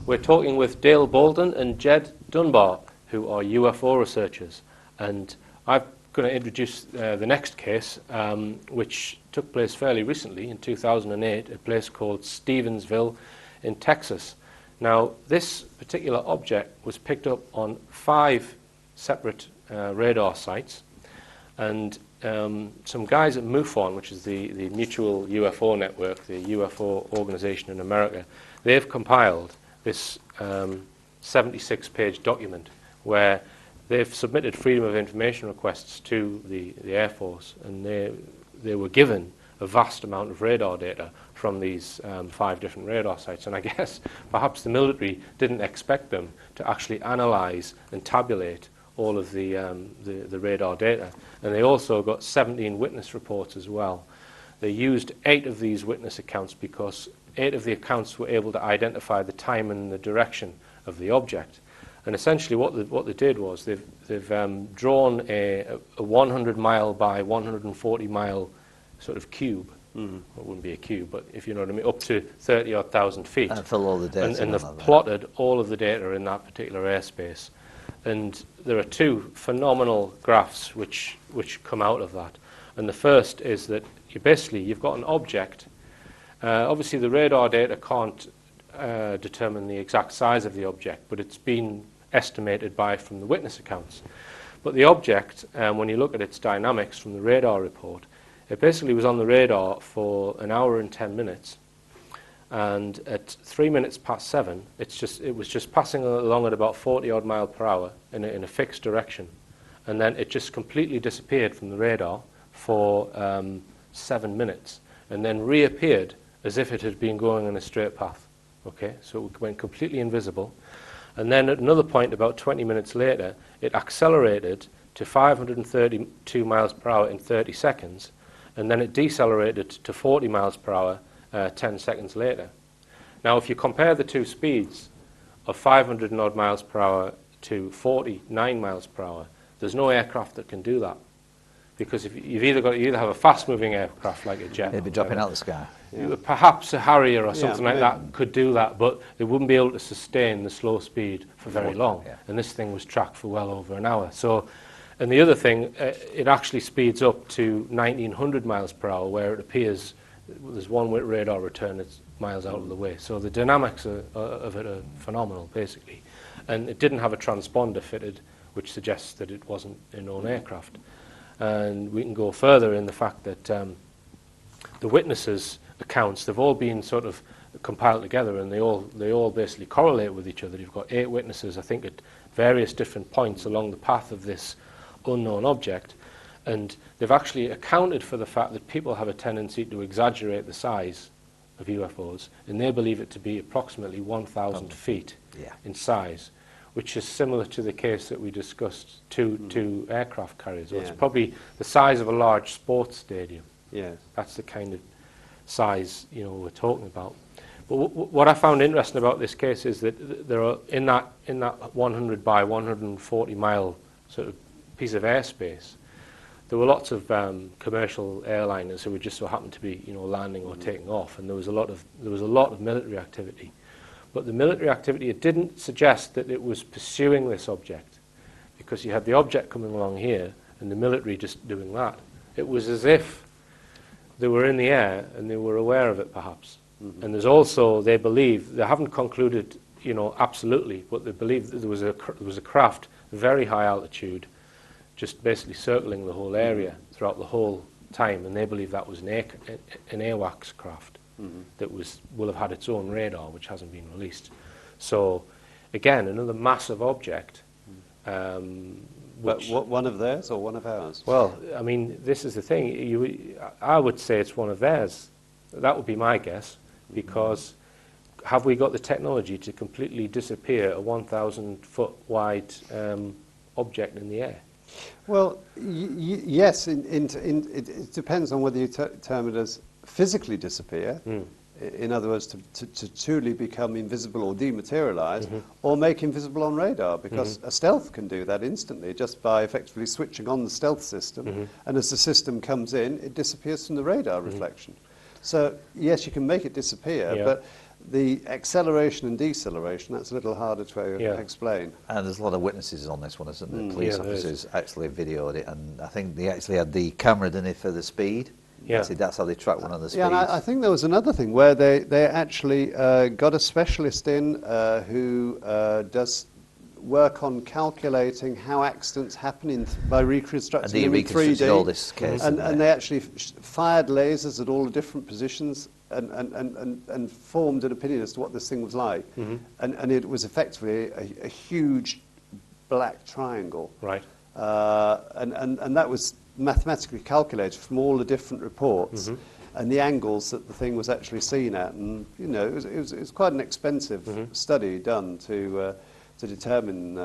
We're talking with Dale Bolden and Jed Dunbar, who are UFO researchers. And I'm going to introduce the next case, which took place fairly recently in 2008, a place called Stevensville in Texas. Now, this particular object was picked up on 5 separate radar sites, and some guys at MUFON, which is the Mutual UFO Network, the UFO organization in America, they've compiled this 76-page document where they've submitted Freedom of Information requests to the Air Force, and they were given a vast amount of radar data from these 5 different radar sites. And I guess perhaps the military didn't expect them to actually analyze and tabulate all of the radar data. And they also got 17 witness reports as well. They used 8 of these witness accounts because 8 of the accounts were able to identify the time and the direction of the object. And essentially what they did was they've drawn a 100-mile by 140-mile sort of cube. It wouldn't be a cube, but if you know what I mean, up to 30-odd thousand feet. And fill all the data. And they've plotted all of the data in that particular airspace. And there are 2 phenomenal graphs which come out of that. And the first is that you've got an object. Obviously, the radar data can't determine the exact size of the object, but it's been estimated from the witness accounts. But the object, when you look at its dynamics from the radar report, it basically was on the radar for an hour and 10 minutes. And at 3 minutes past 7, it was just passing along at about 40-odd miles per hour in a fixed direction. And then it just completely disappeared from the radar for 7 minutes, and then reappeared as if it had been going in a straight path. Okay, so it went completely invisible. And then at another point, about 20 minutes later, it accelerated to 532 miles per hour in 30 seconds, and then it decelerated to 40 miles per hour 10 seconds later. Now, if you compare the 2 speeds of 500 and odd miles per hour to 49 miles per hour, there's no aircraft that can do that. Because if you've either have a fast-moving aircraft like a jet, it'd be dropping out of the sky. Yeah. Perhaps a Harrier or something like that could do that, but they wouldn't be able to sustain the slow speed for very long. Yeah. And this thing was tracked for well over an hour. So, and the other thing, it actually speeds up to 1900 miles per hour, where it appears there's one radar return that's miles out of the way. So the dynamics of it are phenomenal, basically. And it didn't have a transponder fitted, which suggests that it wasn't a known aircraft. And we can go further in the fact that the witnesses' accounts, they've all been sort of compiled together, and they all basically correlate with each other. You've got 8 witnesses, I think, at various different points along the path of this unknown object, and they've actually accounted for the fact that people have a tendency to exaggerate the size of UFOs, and they believe it to be approximately 1,000 feet in size, which is similar to the case that we discussed, two aircraft carriers. It's probably the size of a large sports stadium. Yes. That's the kind of size we're talking about. But what I found interesting about this case is that there are in that 100 by 140 mile sort of piece of airspace, there were lots of commercial airliners who would just so happen to be landing or taking off, and there was a lot of military activity. But the military activity, it didn't suggest that it was pursuing this object, because you had the object coming along here and the military just doing that. It was as if they were in the air and they were aware of it, perhaps. Mm-hmm. And there's also, they believe, they haven't concluded, absolutely, but they believe that there was a craft, very high altitude, just basically circling the whole area throughout the whole time, and they believe that was an AWACS craft that will have had its own radar, which hasn't been released. So, again, another massive object. But one of theirs or one of ours? Well, I mean, this is the thing. I would say it's one of theirs. That would be my guess, because have we got the technology to completely disappear a 1,000-foot wide object in the air? Well, yes. It depends on whether you term it as physically disappear, in other words, to truly become invisible or dematerialize, or make invisible on radar, because a stealth can do that instantly just by effectively switching on the stealth system, and as the system comes in, it disappears from the radar reflection. So, yes, you can make it disappear, but the acceleration and deceleration, that's a little harder to explain. And there's a lot of witnesses on this one, isn't there? Police Yeah, officers actually videoed it, and I think they actually had the camera, didn't they, for the speed? Yeah. That's how they tracked one of the speeds. Yeah, and I think there was another thing where they actually got a specialist in who does work on calculating how accidents happen by reconstructing them in 3D. Reconstructed all this case. And they actually fired lasers at all the different positions and formed an opinion as to what this thing was like. And it was effectively a huge black triangle. Right. And that was mathematically calculated from all the different reports and the angles that the thing was actually seen at. And, you know, it was quite an expensive study done to determine,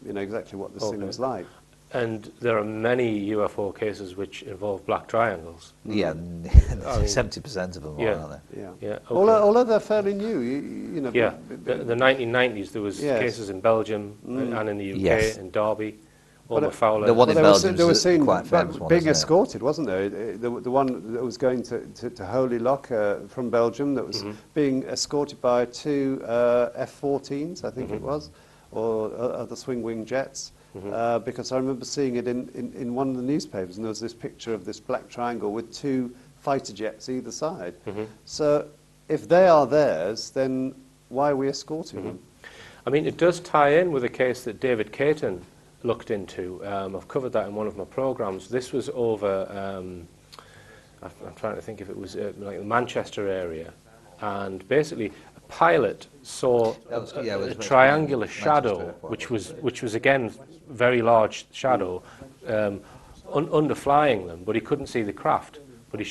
you know, exactly what this thing was like. And there are many UFO cases which involve black triangles. Yeah, 70% of them are, aren't they? Yeah. Okay. Although they're fairly new, you know. Yeah, the 1990s there was cases in Belgium and in the UK, in Derby. Fowler. The one in Belgium was seen quite famous one, being escorted, wasn't there? The one that was going to Holy Loch from Belgium, that was being escorted by 2 F-14s, I think it was, or other swing-wing jets. Because I remember seeing it in one of the newspapers, and there was this picture of this black triangle with 2 fighter jets either side. So if they are theirs, then why are we escorting them? I mean, it does tie in with a case that David Caton looked into. I've covered that in one of my programs. This was over, I'm trying to think if it was like the Manchester area, and basically a pilot saw a triangular shadow, which was again very large shadow, underflying them, but he couldn't see the craft. But he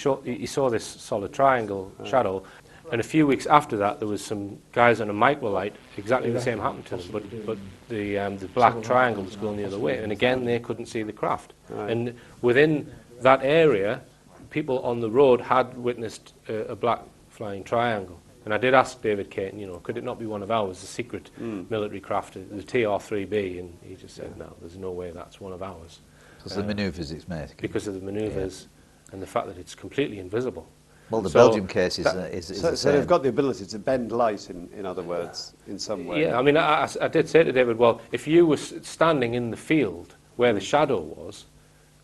saw this solid triangle shadow, and a few weeks after that, there was some guys on a microlight. Exactly the same happened to them, but the black triangle was going the other way, and again they couldn't see the craft. And within that area, people on the road had witnessed a black flying triangle. And I did ask David Caton, you know, could it not be one of ours, a secret military craft, the TR-3B? And he just said, no, there's no way that's one of ours. Because of the manoeuvres it's made. Because of the manoeuvres and the fact that it's completely invisible. Well, the Belgium case is the so they've got the ability to bend light, in other words, in some way. Yeah, I mean, I did say to David, well, if you were standing in the field where the shadow was,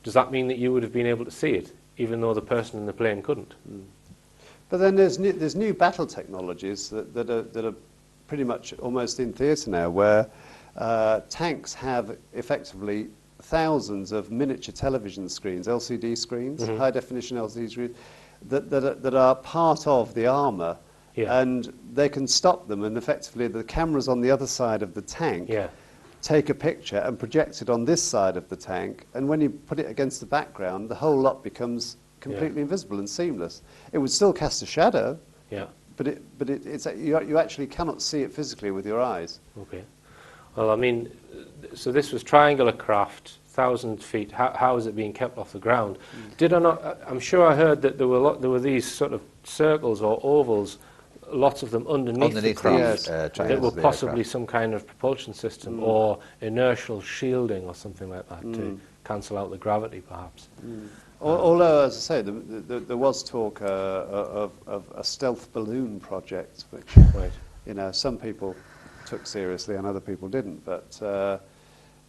does that mean that you would have been able to see it, even though the person in the plane couldn't? But then there's new battle technologies that are pretty much almost in theatre now, where tanks have effectively thousands of miniature television screens, LCD screens, high-definition LCD screens, that are part of the armour, and they can stop them, and effectively the cameras on the other side of the tank take a picture and project it on this side of the tank, and when you put it against the background, the whole lot completely invisible and seamless. It would still cast a shadow, but you actually cannot see it physically with your eyes. Okay. Well, I mean, so this was triangular craft, 1,000 feet. How is it being kept off the ground? Did I not? I'm sure I heard that there were these sort of circles or ovals, lots of them underneath the craft, that were possibly some kind of propulsion system or inertial shielding or something like that to cancel out the gravity, perhaps. Although, as I say, there was talk of a stealth balloon project, which you know, some people took seriously and other people didn't. But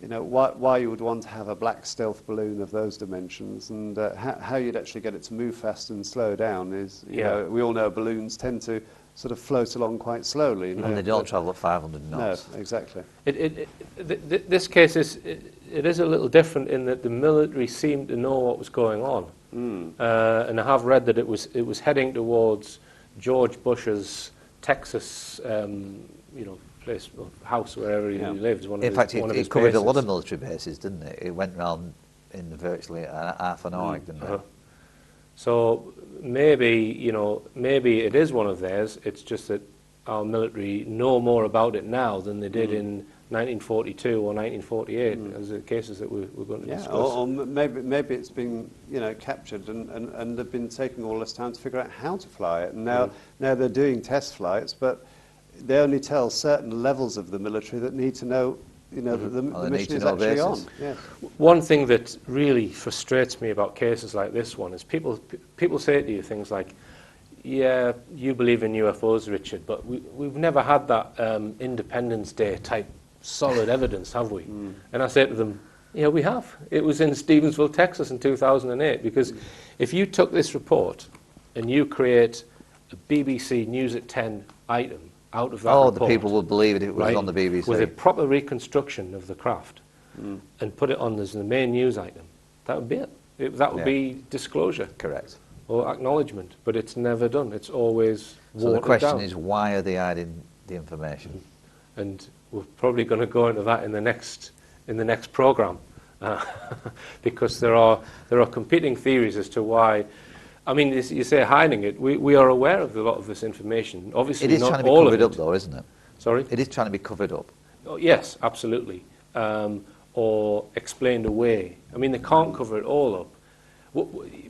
you know, why you would want to have a black stealth balloon of those dimensions, and how you'd actually get it to move fast and slow down is, you know, we all know balloons tend to sort of float along quite slowly. And they don't travel at 500 knots. No, exactly. This case is a little different in that the military seemed to know what was going on, and I have read that it was heading towards George Bush's Texas, you know, house wherever he lives. In fact, it covered a lot of military bases, didn't it? It went round in virtually half an hour, didn't it? So maybe, you know, maybe it is one of theirs. It's just that our military know more about it now than they did in 1942 or 1948, as the cases that we're going to discuss. Or maybe it's been, you know, captured and they've been taking all this time to figure out how to fly it. And now they're doing test flights, but they only tell certain levels of the military that need to know, you know, that the mission is actually on. Yeah. One thing that really frustrates me about cases like this one is people say to you things like, yeah, you believe in UFOs, Richard, but we've never had that Independence Day type solid evidence, have we? And I say to them, yeah, we have. It was in Stevensville, Texas in 2008, because if you took this report and you create a BBC News at 10 item out of that report, the people would believe it was right, on the BBC. with a proper reconstruction of the craft and put it on as the main news item, that would be it. That would be disclosure. Correct. Or acknowledgement, but it's never done. It's always watered So the question down. is, why are they hiding the information? And we're probably going to go into that in the next program, because there are competing theories as to why. I mean, you say hiding it. We are aware of a lot of this information. Obviously, It is not trying to be all covered of up, though, isn't it? Sorry. It is trying to be covered up. Oh, yes, absolutely. Or explained away. I mean, they can't cover it all up.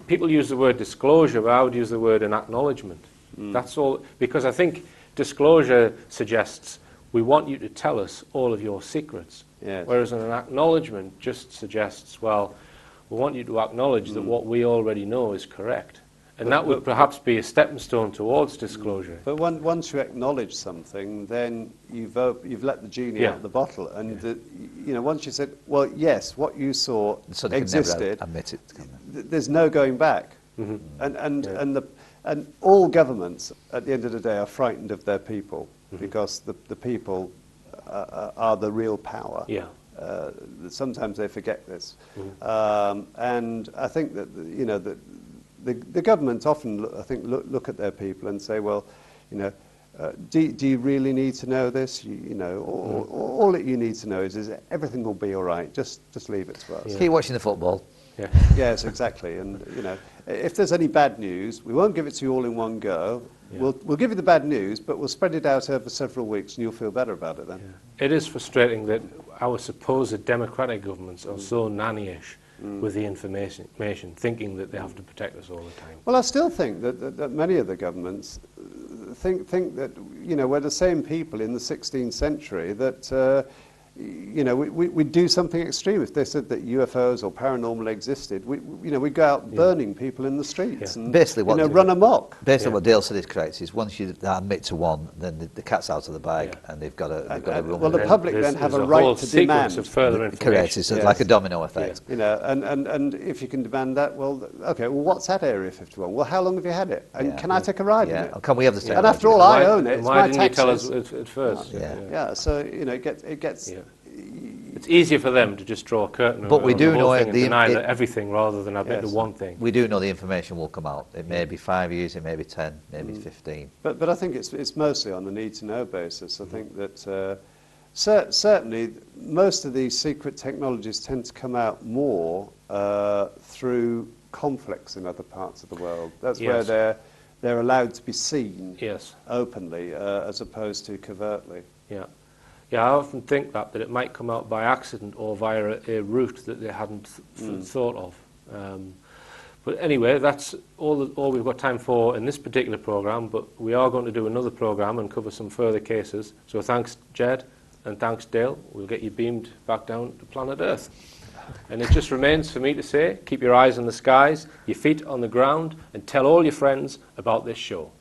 People use the word disclosure, but I would use the word an acknowledgement. That's all, because I think disclosure suggests we want you to tell us all of your secrets, whereas an acknowledgement just suggests, well, we want you to acknowledge that what we already know is correct. And that would perhaps be a stepping stone towards disclosure. But once you acknowledge something, then you've let the genie out of the bottle. And once you said, well, yes, what you saw So they existed, can never admit it. there's no going back. And all governments, at the end of the day, are frightened of their people because the people are the real power. Yeah. Sometimes they forget this, and I think that the governments often look at their people and say, well, do you really need to know this? All that you need to know is everything will be all right. Just leave it to us. Yeah. Keep watching the football. Yeah. Yes, exactly. And if there's any bad news, we won't give it to you all in one go. Yeah. We'll give you the bad news, but we'll spread it out over several weeks, and you'll feel better about it then. Yeah. It is frustrating that our supposed democratic governments are so nannyish with the information, thinking that they have to protect us all the time. Well, I still think that many of the governments think that we're the same people in the 16th century that. We'd do something extreme if they said that UFOs or paranormal existed. We'd go out burning people in the streets and basically run amok. Basically, what Dale said is correct. Is once you admit to one, then the cat's out of the bag, and they've got to run. Well, the public then have a right to demand. Of further information. Correct. It's like a domino effect. And if you can demand that, well, okay. Well, what's at Area 51? Well, how long have you had it? And can I take a ride in it? Can we have the same? And after all, I own it. It's why my didn't you taxes. tell us at first? Yeah. So it gets. Yeah. It's easier for them to just draw a curtain But we do know and deny everything rather than admit to one thing. We do know the information will come out. It may be 5 years, it may be 10, maybe 15. But I think it's mostly on a need-to-know basis. I think that certainly most of these secret technologies tend to come out more through conflicts in other parts of the world. That's where they're allowed to be seen openly as opposed to covertly. Yeah. Yeah, I often think that it might come out by accident or via a route that they hadn't thought of. But anyway, that's all we've got time for in this particular programme, but we are going to do another programme and cover some further cases. So thanks, Jed, and thanks, Dale. We'll get you beamed back down to planet Earth. And it just remains for me to say, keep your eyes on the skies, your feet on the ground, and tell all your friends about this show.